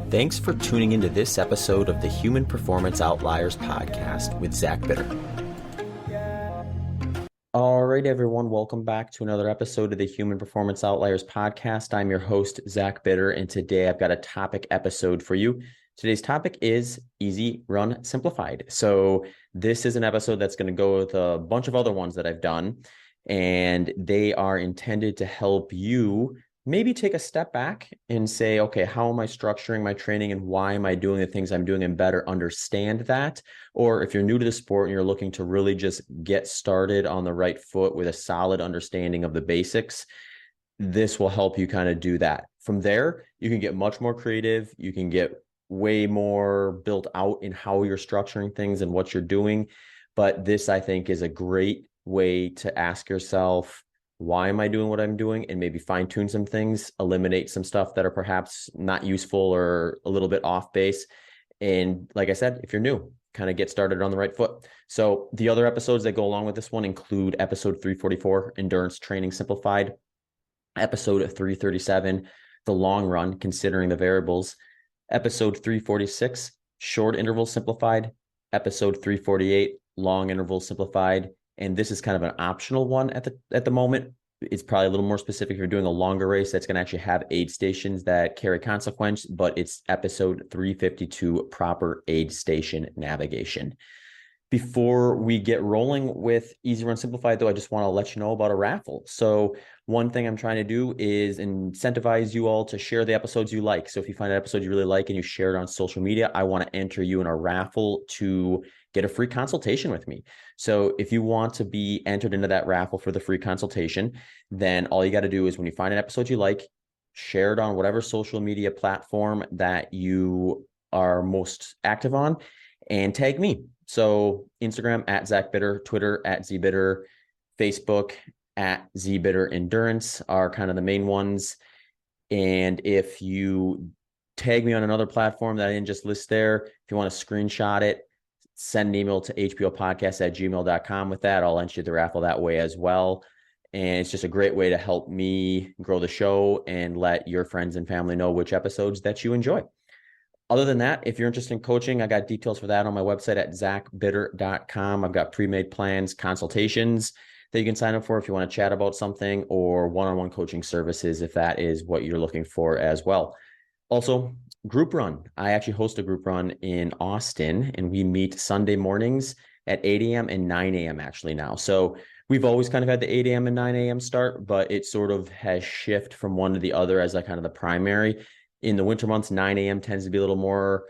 Thanks for tuning into this episode of the Human Performance Outliers podcast with Zach Bitter. All right, everyone, welcome back to another episode of the Human Performance Outliers podcast. I'm your host, Zach Bitter, and today I've got a topic episode for you. Today's topic is Easy Run Simplified. So this is an episode that's going to go with a bunch of other ones that I've done, and they are intended to help you maybe take a step back and say, okay, how am I structuring my training and why am I doing the things I'm doing and better understand that? Or if you're new to the sport and you're looking to really just get started on the right foot with a solid understanding of the basics, this will help you kind of do that. From there, you can get much more creative. You can get way more built out in how you're structuring things and what you're doing. But this, I think, is a great way to ask yourself, why am I doing what I'm doing? And maybe fine tune some things, eliminate some stuff that are perhaps not useful or a little bit off base. And like I said, if you're new, kind of get started on the right foot. So the other episodes that go along with this one include episode 344, Endurance Training Simplified, episode 337, The Long Run, Considering the Variables, episode 346, Short Interval Simplified, episode 348, Long Interval Simplified. And this is kind of an optional one at the moment. It's probably a little more specific if you're doing a longer race that's going to actually have aid stations that carry consequence, but it's episode 352, Proper Aid Station Navigation. Before we get rolling with Easy Run Simplified, though, I just want to let you know about a raffle. So one thing I'm trying to do is incentivize you all to share the episodes you like. So if you find an episode you really like and you share it on social media, I want to enter you in a raffle to get a free consultation with me. So if you want to be entered into that raffle for the free consultation, then all you got to do is when you find an episode you like, share it on whatever social media platform that you are most active on and tag me. So Instagram at Zach Bitter, Twitter at ZBitter, Facebook at ZBitter Endurance are kind of the main ones. And if you tag me on another platform that I didn't just list there, if you want to screenshot it, send an email to hpopodcast@gmail.com with that. I'll enter you the raffle that way as well. And it's just a great way to help me grow the show and let your friends and family know which episodes that you enjoy. Other than that, if you're interested in coaching, I got details for that on my website at zachbitter.com. I've got pre-made plans, consultations that you can sign up for if you want to chat about something, or one-on-one coaching services if that is what you're looking for as well. Also, group run. I actually host a group run in Austin, and we meet Sunday mornings at 8 a.m. and 9 a.m. actually now. So we've always kind of had the 8 a.m. and 9 a.m. start, but it sort of has shifted from one to the other as like kind of the primary. In the winter months, 9 a.m. tends to be a little more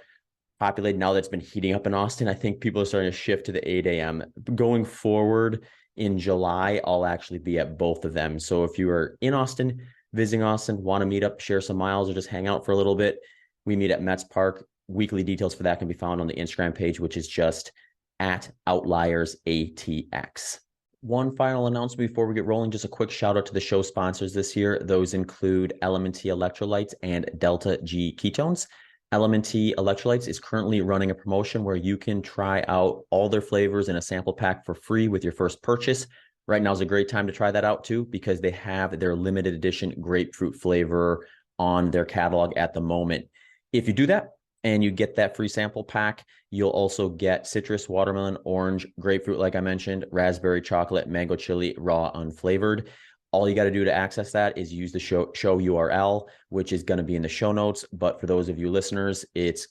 populated. Now that's been heating up in Austin, I think people are starting to shift to the 8 a.m. Going forward in July, I'll actually be at both of them. So if you are in Austin, visiting Austin, want to meet up, share some miles, or just hang out for a little bit, we meet at Metz Park. Weekly details for that can be found on the Instagram page, which is just at OutliersATX. One final announcement before we get rolling, just a quick shout out to the show sponsors this year. Those include Element-T Electrolytes and Delta G Ketones. Element-T Electrolytes is currently running a promotion where you can try out all their flavors in a sample pack for free with your first purchase. Right now is a great time to try that out too, because they have their limited edition grapefruit flavor on their catalog at the moment. If you do that and you get that free sample pack, you'll also get citrus, watermelon, orange, grapefruit, like I mentioned, raspberry, chocolate, mango chili, raw, unflavored. All you got to do to access that is use the show URL, which is going to be in the show notes. But for those of you listeners, it's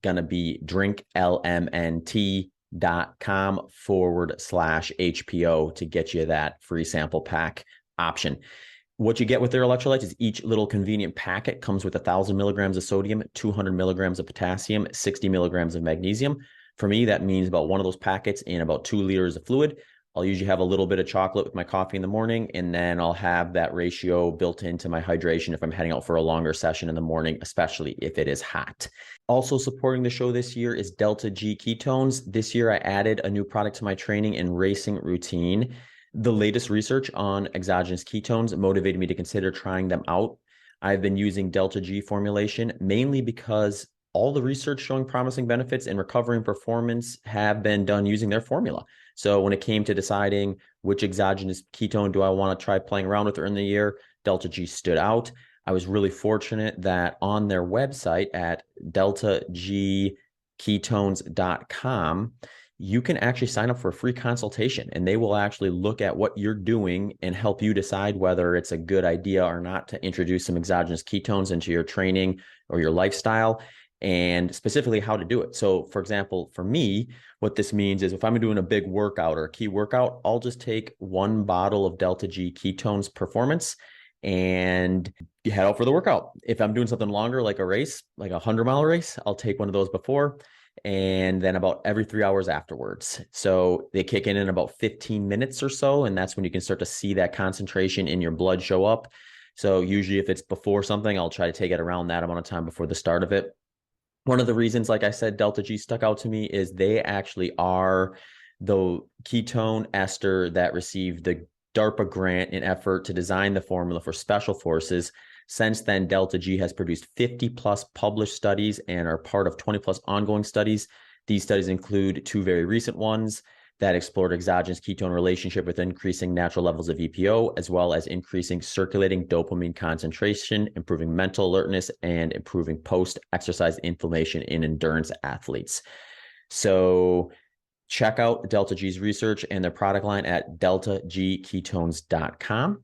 going to be drinklmnt.com/HPO to get you that free sample pack option. What you get with their electrolytes is each little convenient packet comes with 1,000 milligrams of sodium, 200 milligrams of potassium, 60 milligrams of magnesium. For me, that means about one of those packets in about 2 liters of fluid. I'll usually have a little bit of chocolate with my coffee in the morning, and then I'll have that ratio built into my hydration if I'm heading out for a longer session in the morning, especially if it is hot. Also supporting the show this year is Delta G Ketones. This year, I added a new product to my training and racing routine. The latest research on exogenous ketones motivated me to consider trying them out. I've been using Delta G formulation mainly because all the research showing promising benefits in recovery and performance have been done using their formula. So when it came to deciding which exogenous ketone do I want to try playing around with during the year, Delta G stood out. I was really fortunate that on their website at deltagketones.com, you can actually sign up for a free consultation, and they will actually look at what you're doing and help you decide whether it's a good idea or not to introduce some exogenous ketones into your training or your lifestyle, and specifically how to do it. So, for example, for me, what this means is if I'm doing a big workout or a key workout, I'll just take one bottle of Delta G Ketones Performance and you head out for the workout. If I'm doing something longer, like a race, like a 100-mile race, I'll take one of those before and then about every 3 hours afterwards. So they kick in about 15 minutes or so. And that's when you can start to see that concentration in your blood show up. So usually if it's before something, I'll try to take it around that amount of time before the start of it. One of the reasons, like I said, Delta G stuck out to me is they actually are the ketone ester that received the DARPA grant in effort to design the formula for special forces. Since then, Delta G has produced 50 plus published studies and are part of 20 plus ongoing studies. These studies include two very recent ones that explored exogenous ketone relationship with increasing natural levels of EPO, as well as increasing circulating dopamine concentration, improving mental alertness, and improving post-exercise inflammation in endurance athletes. So check out Delta G's research and their product line at deltagketones.com.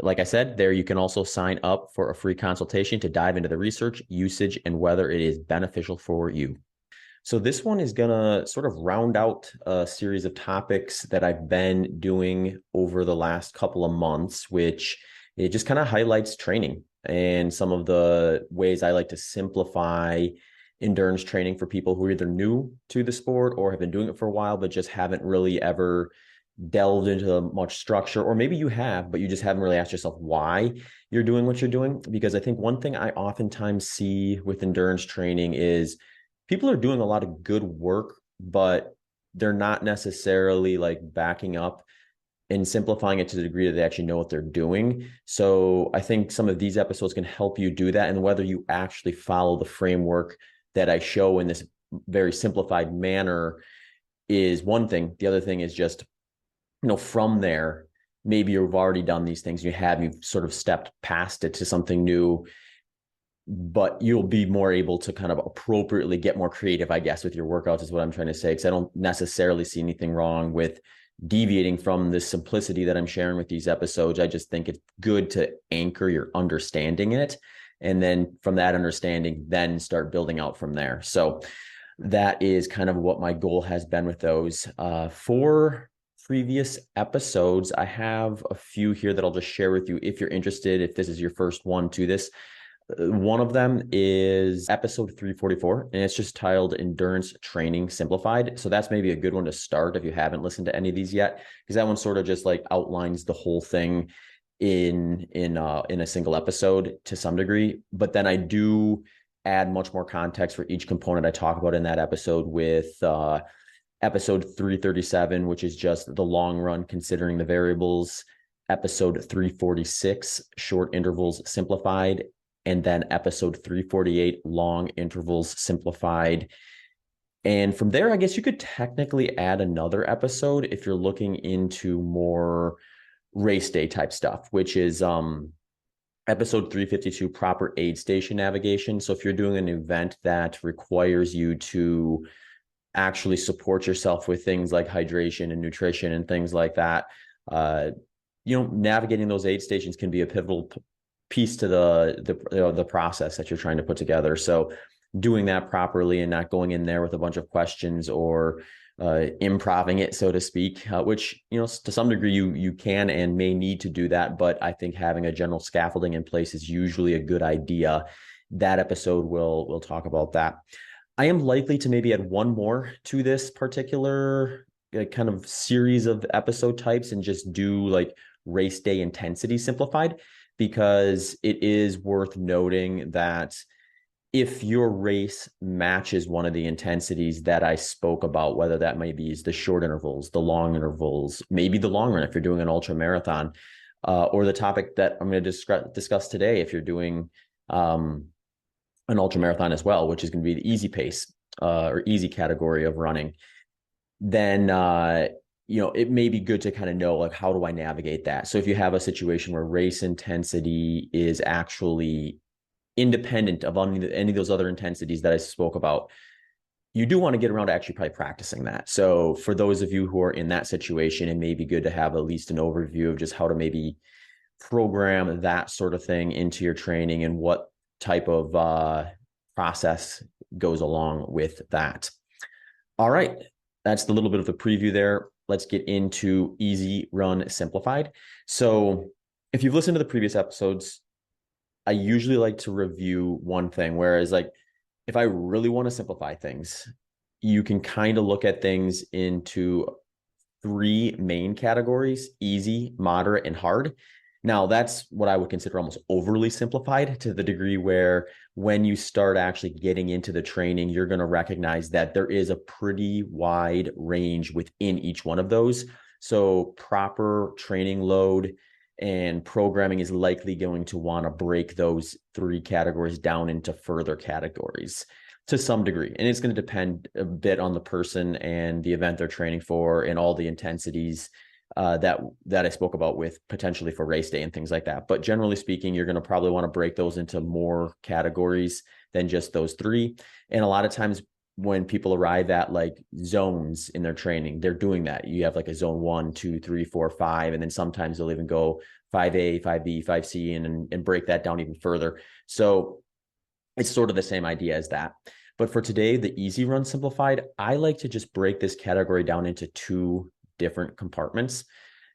Like I said, there you can also sign up for a free consultation to dive into the research, usage, and whether it is beneficial for you. So this one is going to sort of round out a series of topics that I've been doing over the last couple of months, which it just kind of highlights training and some of the ways I like to simplify endurance training for people who are either new to the sport or have been doing it for a while, but just haven't really ever delved into much structure, or maybe you have, but you just haven't really asked yourself why you're doing what you're doing. Because I think one thing I oftentimes see with endurance training is people are doing a lot of good work, but they're not necessarily like backing up and simplifying it to the degree that they actually know what they're doing. So I think some of these episodes can help you do that. And whether you actually follow the framework that I show in this very simplified manner is one thing. The other thing is just, from there, maybe you've already done these things, you've sort of stepped past it to something new, but you'll be more able to kind of appropriately get more creative, I guess, with your workouts is what I'm trying to say. Because I don't necessarily see anything wrong with deviating from the simplicity that I'm sharing with these episodes. I just think it's good to anchor your understanding in it. And then from that understanding, then start building out from there. So that is kind of what my goal has been with those. For previous episodes, I have a few here that I'll just share with you if you're interested, if this is your first one to this. One of them is episode 344, and it's just titled Endurance Training Simplified. So that's maybe a good one to start if you haven't listened to any of these yet, because that one sort of just like outlines the whole thing in a single episode to some degree. But then I do add much more context for each component I talk about in that episode with episode 337, which is just the long run considering the variables, episode 346, short intervals simplified, and then episode 348, long intervals simplified. And from there, I guess you could technically add another episode if you're looking into more race day type stuff, which is episode 352, proper aid station navigation. So if you're doing an event that requires you to actually support yourself with things like hydration and nutrition and things like that, navigating those aid stations can be a pivotal piece to the process that you're trying to put together. So doing that properly and not going in there with a bunch of questions or improving it, so to speak, which, to some degree you can and may need to do that. But I think having a general scaffolding in place is usually a good idea. That episode will talk about that. I am likely to maybe add one more to this particular kind of series of episode types and just do like race day intensity simplified, because it is worth noting that if your race matches one of the intensities that I spoke about, whether that may be the short intervals, the long intervals, maybe the long run if you're doing an ultra marathon, or the topic that I'm going to discuss today if you're doing an ultra marathon as well, which is going to be the easy pace or easy category of running, then it may be good to kind of know, like, how do I navigate that? So if you have a situation where race intensity is actually independent of any of those other intensities that I spoke about, you do want to get around to actually probably practicing that. So for those of you who are in that situation, it may be good to have at least an overview of just how to maybe program that sort of thing into your training and what type of process goes along with that. All right, that's the little bit of the preview there. Let's get into Easy Run Simplified. So if you've listened to the previous episodes, I usually like to review one thing, whereas like if I really want to simplify things, you can kind of look at things into three main categories: easy, moderate, and hard. Now, that's what I would consider almost overly simplified, to the degree where when you start actually getting into the training, you're going to recognize that there is a pretty wide range within each one of those. So proper training load and programming is likely going to want to break those three categories down into further categories to some degree. And it's going to depend a bit on the person and the event they're training for and all the intensities that I spoke about with potentially for race day and things like that. But generally speaking, you're going to probably want to break those into more categories than just those three. And a lot of times when people arrive at like zones in their training, they're doing that. You have like a zone 1, 2, 3, 4, 5, and then sometimes they'll even go 5A, 5B, 5C, and break that down even further. So it's sort of the same idea as that. But for today, the Easy Run Simplified, I like to just break this category down into two different compartments.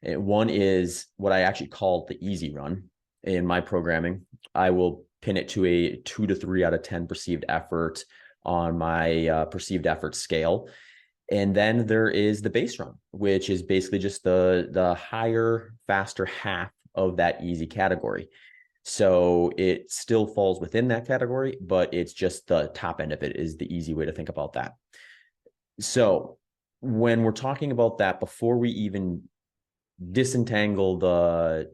And one is what I actually call the easy run in my programming. I will pin it to a 2 to 3 out of 10 perceived effort on my perceived effort scale. And then there is the base run, which is basically just the higher, faster half of that easy category. So it still falls within that category, but it's just the top end of it is the easy way to think about that. So when we're talking about that, before we even disentangle the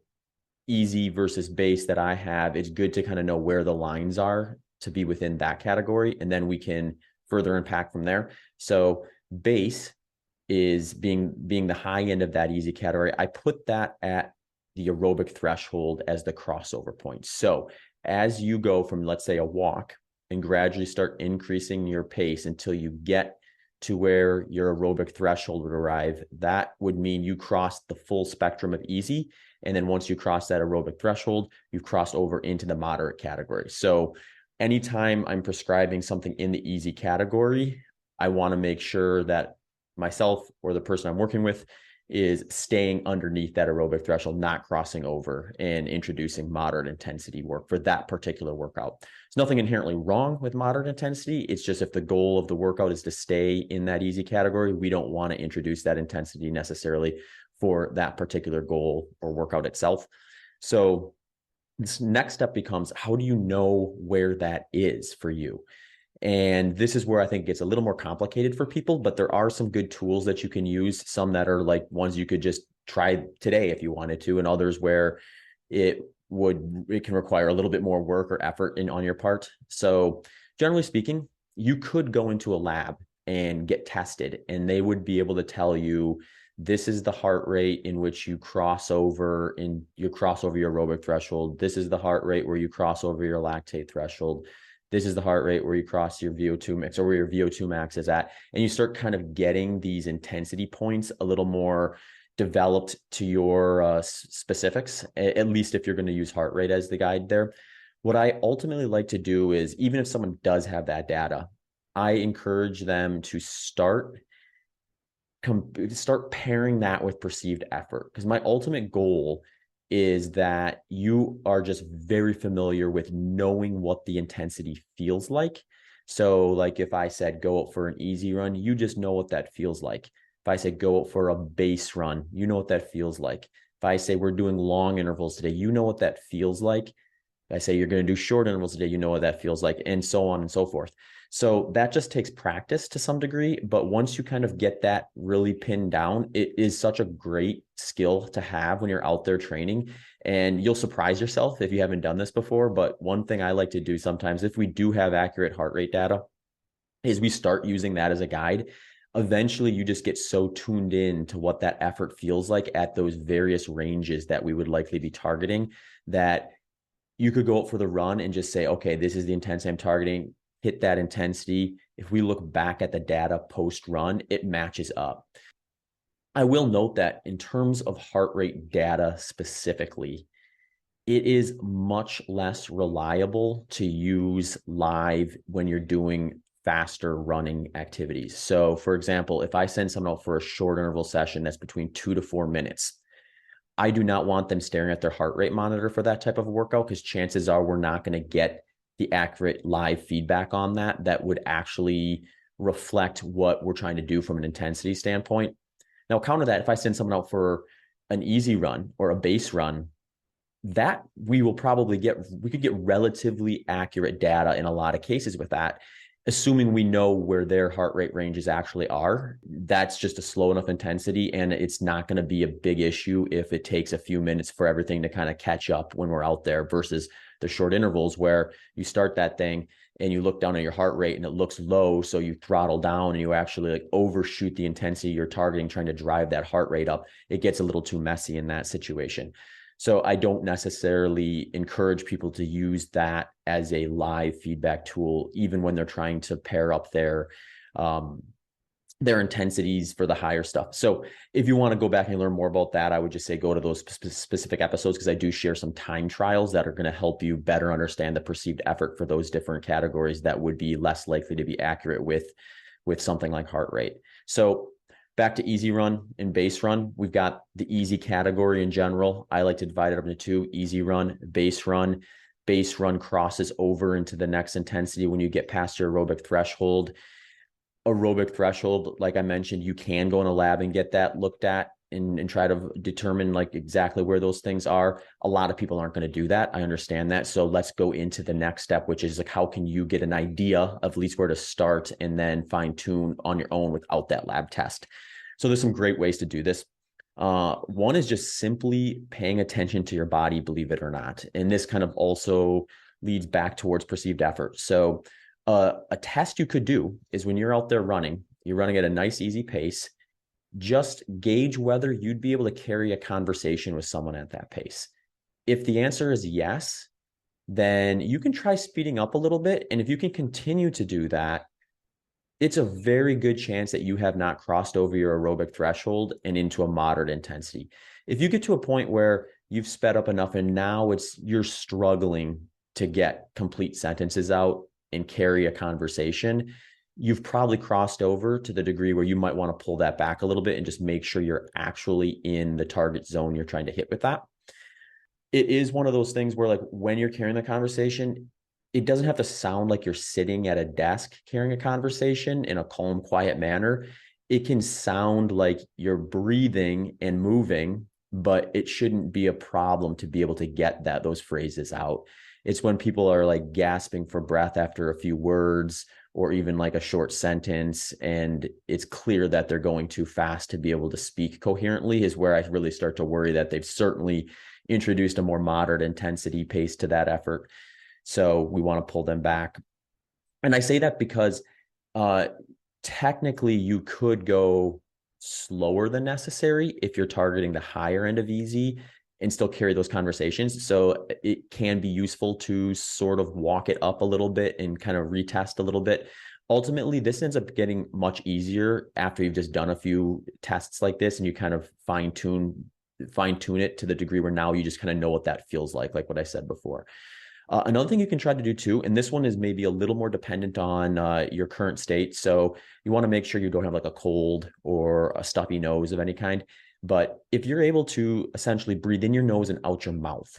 easy versus base that I have, it's good to kind of know where the lines are to be within that category, and then we can further unpack from there. So base is being the high end of that easy category. I put that at the aerobic threshold as the crossover point. So as you go from, let's say, a walk and gradually start increasing your pace until you get to where your aerobic threshold would arrive, that would mean you crossed the full spectrum of easy. And then once you cross that aerobic threshold, you've crossed over into the moderate category. So anytime I'm prescribing something in the easy category, I want to make sure that myself or the person I'm working with is staying underneath that aerobic threshold, not crossing over and introducing moderate intensity work for that particular workout. There's nothing inherently wrong with moderate intensity. It's just if the goal of the workout is to stay in that easy category, we don't want to introduce that intensity necessarily for that particular goal or workout itself. So this next step becomes, how do you know where that is for you? And this is where I think it gets a little more complicated for people, but there are some good tools that you can use, some that are like ones you could just try today if you wanted to, and others where it can require a little bit more work or effort on your part. So generally speaking, you could go into a lab and get tested, and they would be able to tell you, this is the heart rate in which you cross over your aerobic threshold. This is the heart rate where you cross over your lactate threshold. This is the heart rate where you cross your VO2 max, or where your VO2 max is at. And you start kind of getting these intensity points a little more developed to your specifics, at least if you're going to use heart rate as the guide there. What I ultimately like to do is, even if someone does have that data, I encourage them to start pairing that with perceived effort, because my ultimate goal is that you are just very familiar with knowing what the intensity feels like. So like if I said go out for an easy run, you just know what that feels like. If I say go out for a base run, you know what that feels like. If I say we're doing long intervals today, you know what that feels like. If I say you're going to do short intervals today, you know what that feels like, and so on and so forth. So that just takes practice to some degree. But once you kind of get that really pinned down, it is such a great skill to have when you're out there training. And you'll surprise yourself if you haven't done this before. But one thing I like to do sometimes, if we do have accurate heart rate data, is we start using that as a guide. eventually you just get so tuned in to what that effort feels like at those various ranges that we would likely be targeting, that you could go out for the run and just say, okay, this is the intensity I'm targeting, hit that intensity. If we look back at the data post run, it matches up. I will note that in terms of heart rate data specifically, it is much less reliable to use live when you're doing faster running activities. So for example, if I send someone out for a short interval session that's between 2 to 4 minutes, I do not want them staring at their heart rate monitor for that type of workout, because chances are we're not going to get the accurate live feedback on that would actually reflect what we're trying to do from an intensity standpoint. Now, counter that, if I send someone out for an easy run or a base run, that we could get relatively accurate data in a lot of cases with that, assuming we know where their heart rate ranges actually are. That's just a slow enough intensity, and it's not going to be a big issue if it takes a few minutes for everything to kind of catch up when we're out there, versus the short intervals where you start that thing and you look down at your heart rate and it looks low, so you throttle down and you actually like overshoot the intensity you're targeting, trying to drive that heart rate up. It gets a little too messy in that situation. So I don't necessarily encourage people to use that as a live feedback tool, even when they're trying to pair up their intensities for the higher stuff. So if you want to go back and learn more about that, I would just say go to those specific episodes, because I do share some time trials that are going to help you better understand the perceived effort for those different categories that would be less likely to be accurate with something like heart rate. So back to easy run and base run, we've got the easy category in general. I like to divide it up into two: easy run, base run. Base run crosses over into the next intensity when you get past your aerobic threshold. Aerobic threshold, like I mentioned, you can go in a lab and get that looked at and try to determine like exactly where those things are. A lot of people aren't going to do that. I understand that. So let's go into the next step, which is like, how can you get an idea of at least where to start and then fine tune on your own without that lab test? So there's some great ways to do this. One is just simply paying attention to your body, believe it or not. And this kind of also leads back towards perceived effort. So a test you could do is when you're out there running, you're running at a nice, easy pace, just gauge whether you'd be able to carry a conversation with someone at that pace. If the answer is yes, then you can try speeding up a little bit. And if you can continue to do that, it's a very good chance that you have not crossed over your aerobic threshold and into a moderate intensity. If you get to a point where you've sped up enough and now you're struggling to get complete sentences out and carry a conversation, you've probably crossed over to the degree where you might want to pull that back a little bit and just make sure you're actually in the target zone you're trying to hit with that. It is one of those things where, like, when you're carrying the conversation, it doesn't have to sound like you're sitting at a desk carrying a conversation in a calm, quiet manner. It can sound like you're breathing and moving, but it shouldn't be a problem to be able to get those phrases out. It's when people are like gasping for breath after a few words or even like a short sentence, and it's clear that they're going too fast to be able to speak coherently, is where I really start to worry that they've certainly introduced a more moderate intensity pace to that effort. So we want to pull them back. And I say that because technically you could go slower than necessary if you're targeting the higher end of easy and still carry those conversations. So it can be useful to sort of walk it up a little bit and kind of retest a little bit. Ultimately, this ends up getting much easier after you've just done a few tests like this and you kind of fine tune it to the degree where now you just kind of know what that feels like what I said before. Another thing you can try to do too, and this one is maybe a little more dependent on your current state. So you want to make sure you don't have like a cold or a stuffy nose of any kind. But if you're able to essentially breathe in your nose and out your mouth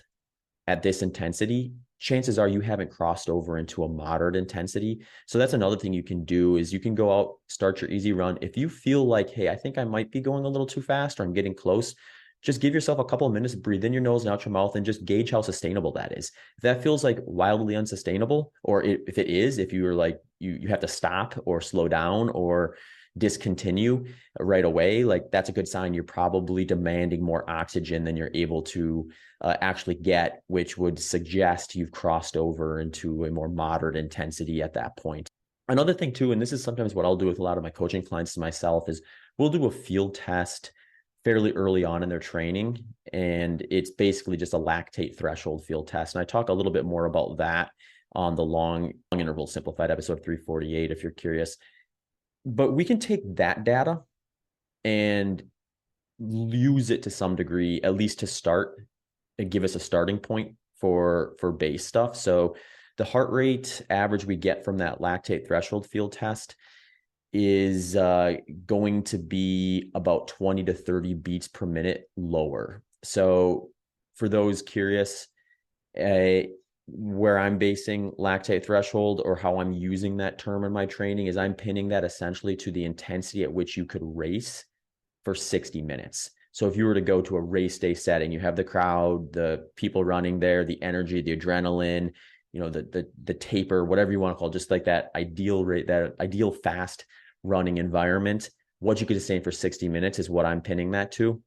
at this intensity, chances are you haven't crossed over into a moderate intensity. So that's another thing you can do, is you can go out, start your easy run. If you feel like, hey, I think I might be going a little too fast or I'm getting close, just give yourself a couple of minutes, breathe in your nose and out your mouth, and just gauge how sustainable that is. If that feels like wildly unsustainable, or if it is, if you're like, you have to stop or slow down or discontinue right away, like that's a good sign you're probably demanding more oxygen than you're able to actually get, which would suggest you've crossed over into a more moderate intensity at that point. Another thing too, and this is sometimes what I'll do with a lot of my coaching clients and myself, is we'll do a field test fairly early on in their training. And it's basically just a lactate threshold field test. And I talk a little bit more about that on the long interval simplified episode 348, if you're curious. But we can take that data and use it to some degree, at least to start and give us a starting point for base stuff. So the heart rate average we get from that lactate threshold field test is going to be about 20 to 30 beats per minute lower. So for those curious, where I'm basing lactate threshold or how I'm using that term in my training is I'm pinning that essentially to the intensity at which you could race for 60 minutes. So if you were to go to a race day setting, you have the crowd, the people running there, the energy, the adrenaline, the taper, whatever you want to call it, just like that ideal rate, that ideal fast running environment. What you could sustain for 60 minutes is what I'm pinning that to.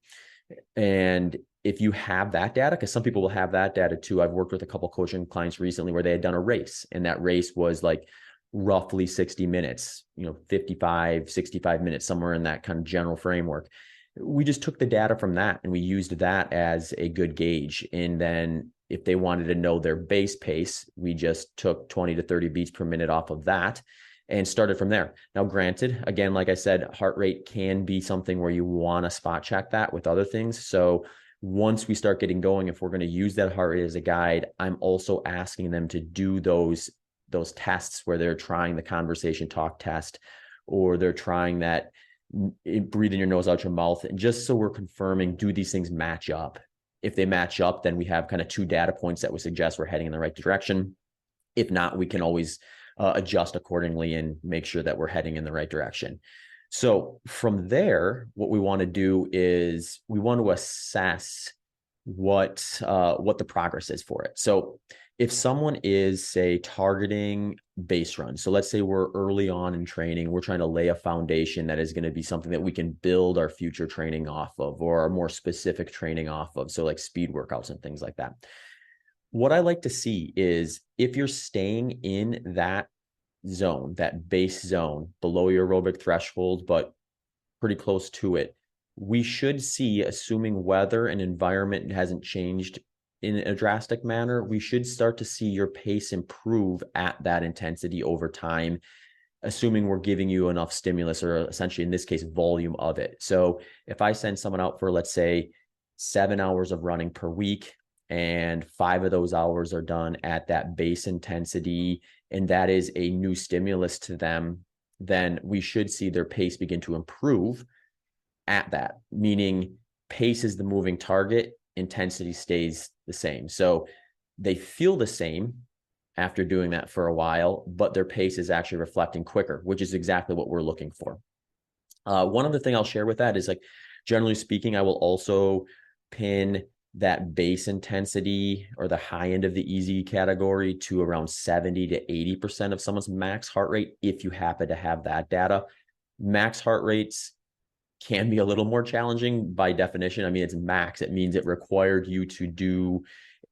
And if you have that data, because some people will have that data too. I've worked with a couple coaching clients recently where they had done a race, and that race was like roughly 60 minutes, 55, 65 minutes, somewhere in that kind of general framework. We just took the data from that and we used that as a good gauge. And then if they wanted to know their base pace, we just took 20 to 30 beats per minute off of that and started from there. Now, granted, again, like I said, heart rate can be something where you want to spot check that with other things. So once we start getting going, if we're going to use that heart rate as a guide, I'm also asking them to do those tests where they're trying the conversation talk test, or they're trying that breathe in your nose, out your mouth. And just so we're confirming, do these things match up? If they match up, then we have kind of two data points that would suggest we're heading in the right direction. If not, we can always adjust accordingly and make sure that we're heading in the right direction. So from there, what we want to do is we want to assess what the progress is for it. So if someone is, say, targeting base run, so let's say we're early on in training, we're trying to lay a foundation that is going to be something that we can build our future training off of, or our more specific training off of. So like speed workouts and things like that. What I like to see is if you're staying in that zone, that base zone below your aerobic threshold, but pretty close to it, we should see, assuming weather and environment hasn't changed in a drastic manner, we should start to see your pace improve at that intensity over time, assuming we're giving you enough stimulus, or essentially in this case, volume of it. So if I send someone out for, let's say, 7 hours of running per week, and 5 of those hours are done at that base intensity, and that is a new stimulus to them, then we should see their pace begin to improve at that, meaning pace is the moving target, intensity stays the same. So they feel the same after doing that for a while, but their pace is actually reflecting quicker, which is exactly what we're looking for. One other thing I'll share with that is, like, generally speaking, I will also pin that base intensity or the high end of the easy category to around 70 to 80% of someone's max heart rate, if you happen to have that data. Max heart rates can be a little more challenging by definition. I mean, it's max. It means it required you to do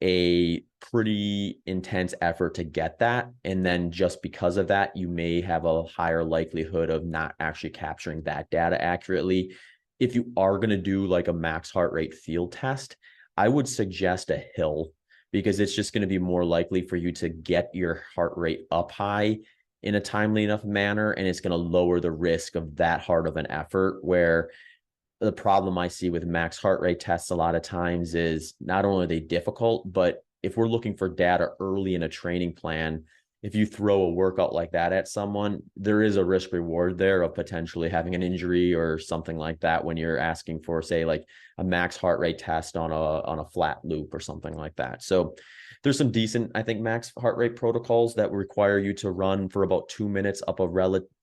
a pretty intense effort to get that. And then just because of that, you may have a higher likelihood of not actually capturing that data accurately. If you are going to do like a max heart rate field test, I would suggest a hill, because it's just going to be more likely for you to get your heart rate up high in a timely enough manner, and it's going to lower the risk of that hard of an effort. Where the problem I see with max heart rate tests a lot of times is not only are they difficult, but if we're looking for data early in a training plan, if you throw a workout like that at someone, there is a risk reward there of potentially having an injury or something like that when you're asking for, say, like a max heart rate test on a flat loop or something like that. So there's some decent, I think, max heart rate protocols that require you to run for about 2 minutes up a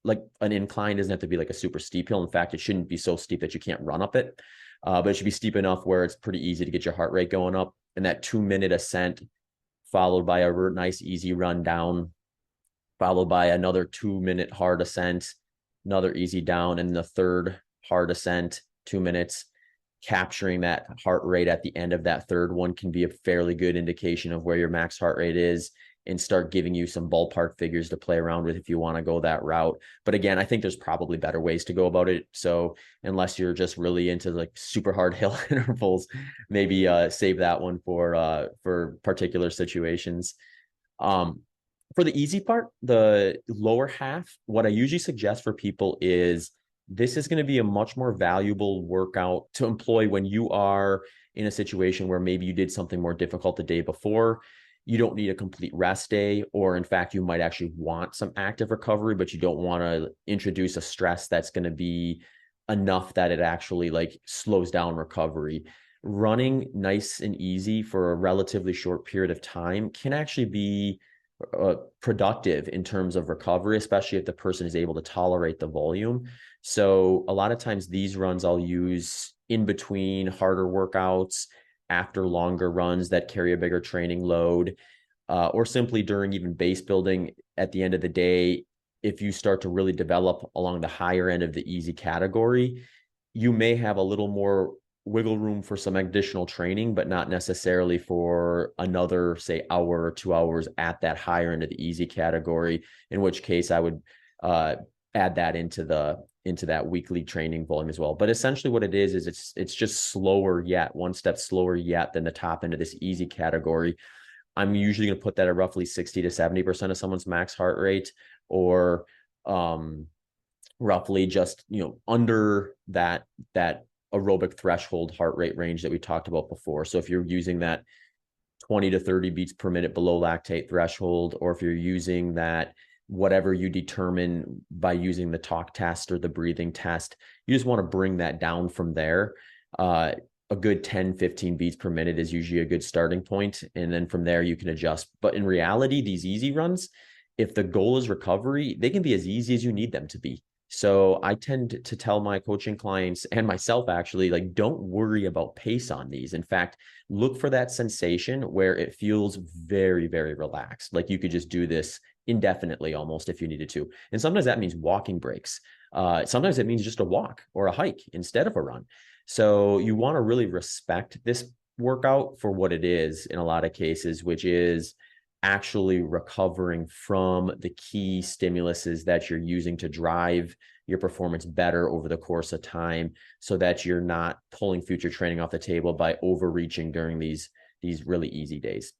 like an incline. Doesn't have to be like a super steep hill. In fact, it shouldn't be so steep that you can't run up it, but it should be steep enough where it's pretty easy to get your heart rate going up. And that 2-minute ascent followed by a nice easy run down, followed by another 2-minute hard ascent, another easy down, and the third hard ascent, 2 minutes. Capturing that heart rate at the end of that third one can be a fairly good indication of where your max heart rate is. and start giving you some ballpark figures to play around with if you want to go that route. But again, I think there's probably better ways to go about it. So unless you're just really into like super hard hill intervals, maybe save that one for particular situations. For the easy part, the lower half, what I usually suggest for people is this is going to be a much more valuable workout to employ when you are in a situation where maybe you did something more difficult the day before. You don't need a complete rest day, or in fact, you might actually want some active recovery, but you don't want to introduce a stress that's going to be enough that it actually like slows down recovery. Running nice and easy for a relatively short period of time can actually be productive in terms of recovery, especially if the person is able to tolerate the volume. So a lot of times these runs I'll use in between harder workouts, after longer runs that carry a bigger training load, or simply during even base building. At the end of the day, if you start to really develop along the higher end of the easy category, you may have a little more wiggle room for some additional training, but not necessarily for another, say, hour or 2 hours at that higher end of the easy category, in which case I would add that into that weekly training volume as well. But essentially what it is it's just slower yet, one step slower yet than the top end of this easy category. I'm usually going to put that at roughly 60 to 70% of someone's max heart rate, or roughly just, under that aerobic threshold heart rate range that we talked about before. So if you're using that 20 to 30 beats per minute below lactate threshold, or if you're using that, whatever you determine by using the talk test or the breathing test, you just want to bring that down from there. A good 10, 15 beats per minute is usually a good starting point. And then from there you can adjust. But in reality, these easy runs, if the goal is recovery, they can be as easy as you need them to be. So I tend to tell my coaching clients and myself actually, like, don't worry about pace on these. In fact, look for that sensation where it feels very, very relaxed. Like you could just do this indefinitely almost if you needed to. And sometimes that means walking breaks. Sometimes it means just a walk or a hike instead of a run. So you want to really respect this workout for what it is in a lot of cases, which is actually recovering from the key stimuluses that you're using to drive your performance better over the course of time, so that you're not pulling future training off the table by overreaching during these really easy days.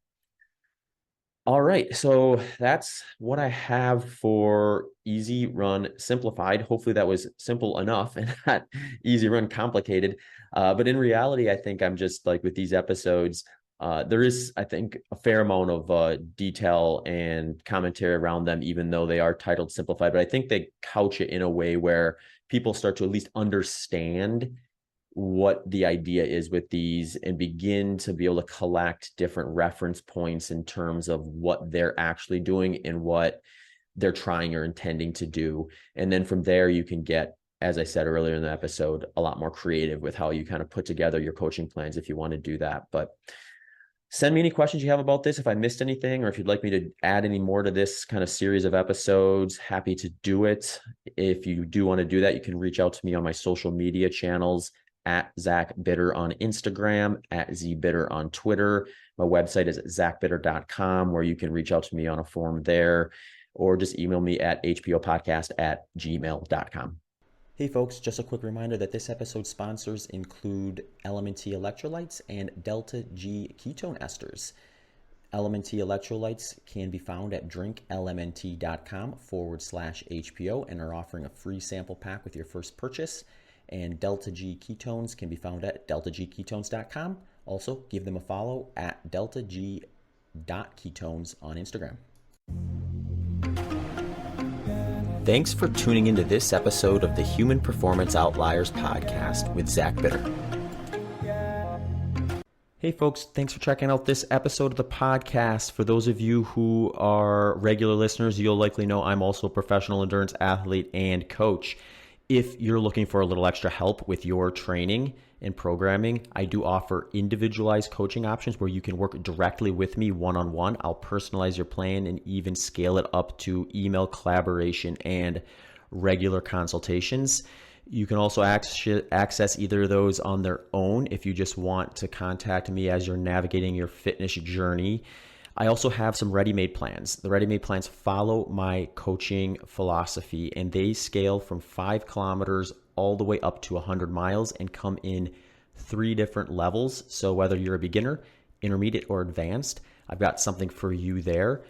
All right, so that's what I have for Easy Run Simplified. Hopefully that was simple enough and not Easy Run complicated. But in reality, I think I'm just like with these episodes, there is, I think, a fair amount of detail and commentary around them, even though they are titled Simplified. But I think they couch it in a way where people start to at least understand what the idea is with these and begin to be able to collect different reference points in terms of what they're actually doing and what they're trying or intending to do. And then from there, you can get, as I said earlier in the episode, a lot more creative with how you kind of put together your coaching plans if you want to do that. But send me any questions you have about this. If I missed anything, or if you'd like me to add any more to this kind of series of episodes, happy to do it. If you do want to do that, you can reach out to me on my social media channels, at Zach Bitter on Instagram, at ZBitter on Twitter. My website is zachbitter.com, where you can reach out to me on a form there, or just email me at hpopodcast@gmail.com. Hey folks, just a quick reminder that this episode's sponsors include LMNT electrolytes and Delta G ketone esters. LMNT electrolytes can be found at drinklmnt.com/HPO and are offering a free sample pack with your first purchase. And Delta G ketones can be found at deltagketones.com. Also, give them a follow at deltag.ketones on Instagram. Thanks for tuning into this episode of the Human Performance Outliers podcast with Zach Bitter. Hey folks, thanks for checking out this episode of the podcast. For those of you who are regular listeners, you'll likely know I'm also a professional endurance athlete and coach. If you're looking for a little extra help with your training and programming, I do offer individualized coaching options where you can work directly with me one-on-one. I'll personalize your plan and even scale it up to email collaboration and regular consultations. You can also access either of those on their own if you just want to contact me as you're navigating your fitness journey. I also have some ready-made plans. The ready-made plans follow my coaching philosophy, and they scale from 5 kilometers all the way up to 100 miles and come in 3 different levels. So whether you're a beginner, intermediate, or advanced, I've got something for you there.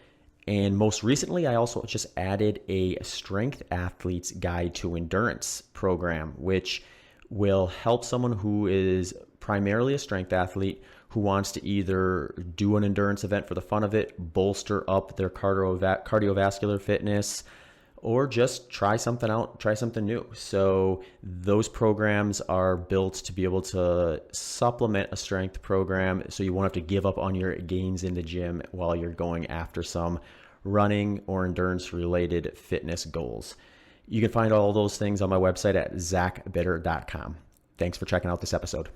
And most recently, I also just added a strength athlete's guide to endurance program, which will help someone who is primarily a strength athlete who wants to either do an endurance event for the fun of it, bolster up their cardiovascular fitness, or just try something out, try something new. So those programs are built to be able to supplement a strength program so you won't have to give up on your gains in the gym while you're going after some running or endurance related fitness goals. You can find all those things on my website at zachbitter.com. Thanks for checking out this episode.